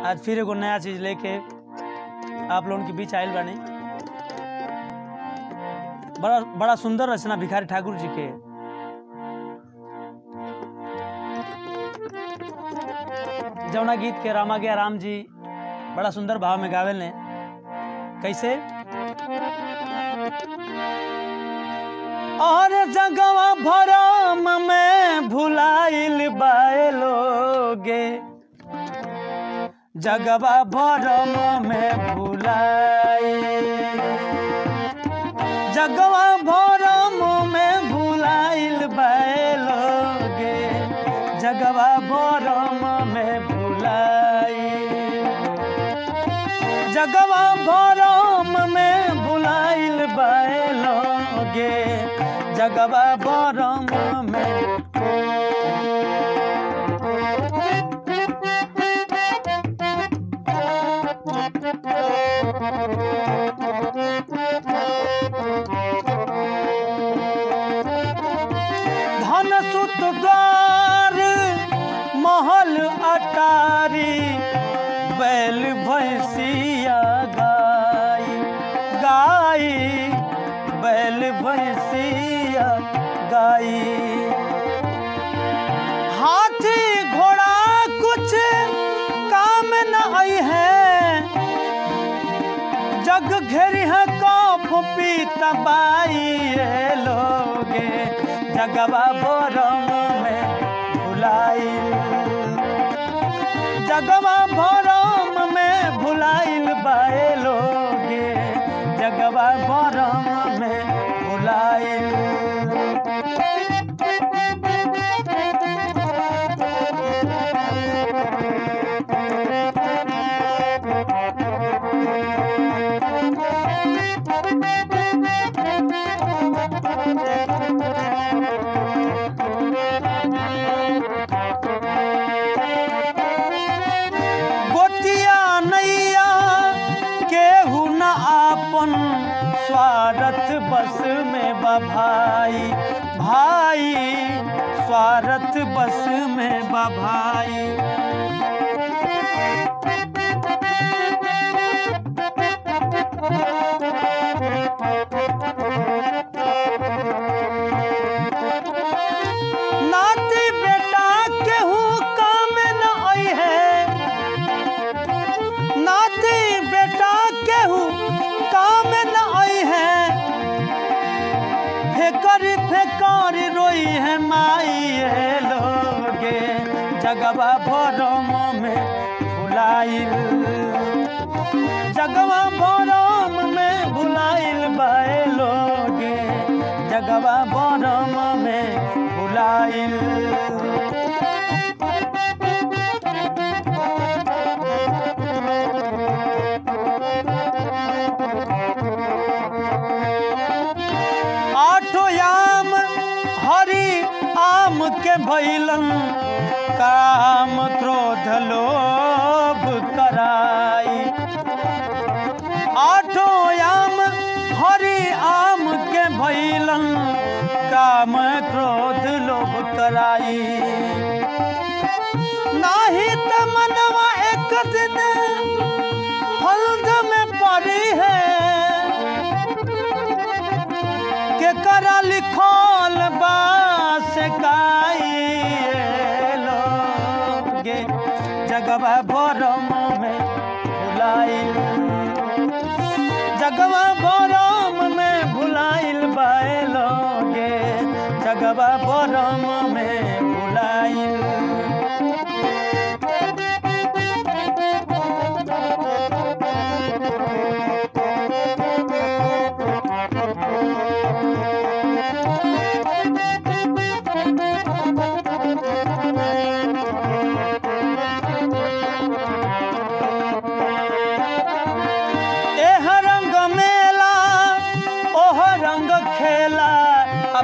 आज फिर एगो नया चीज लेके आप लोगों के बीच आयल बानी। बड़ा बड़ा सुंदर रचना भिखारी ठाकुर जी के। जौना गीत के रामा गया राम जी बड़ा सुंदर भाव में गावे ने। कैसे? और जगवा भरम में भुलाइल बालोगे, जगवा भरम में भुलाई, जगवा भरम में भुलाइल बालोगे, जगवा भरम में भुलाई, जगवा भरम में भुलाइल बालोगे, जगवा भरम में। धन सुत द्वार महल अटारी, बैल भैंसिया गाई गाई, बैल भैंसिया गाई। हाथी घोड़ा कुछ काम न आई है, जग घेरी है कौफ पीतबाई लोगे, जगवा भरम में भुलाइल, जगवा भरम में भुलाइल बालोगे, जगवा भरम में भुलाइल। स्वार्थ बस में भाई भाई, स्वार्थ बस में भाई। नाती बेटा केहू काम न आई है, नाती बेटा केहू काम न आई है, फेकर रोई है माई लोगे, जगवा भरम में भुलाइल, जगवा भरम में भुलाइल बालोगे, जगवा भरम में भुलाइल। के भैलन काम क्रोध लोभ कराई, आठों आम हरि आम के भैलन काम क्रोध लोभ कराई। नाही त मनवा एक दिन फल्द में पड़ी है, के करा लिखल बास काई लोगे, जगवा भरम में भुलाइल, जगवा भरम में भुलाइल बालोगे, जगवा भरम में भुलाइल।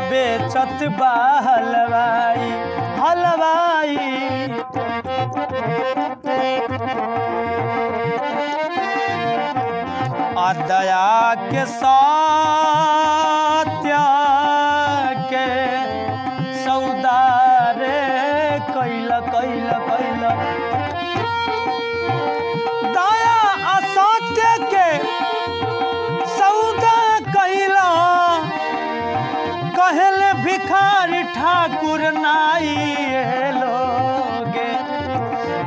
बेचत बा हलवाई हलवाई, दया के सत्य के सौदा रे कैल कैल कैल नाई लोगे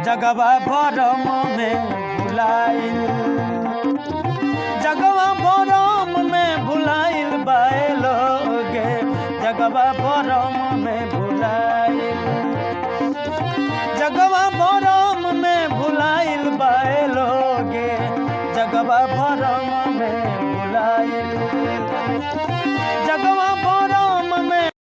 जगवा भरम में भुलाइल जगवा भरम में भुलाइल बाए लोगे जगवा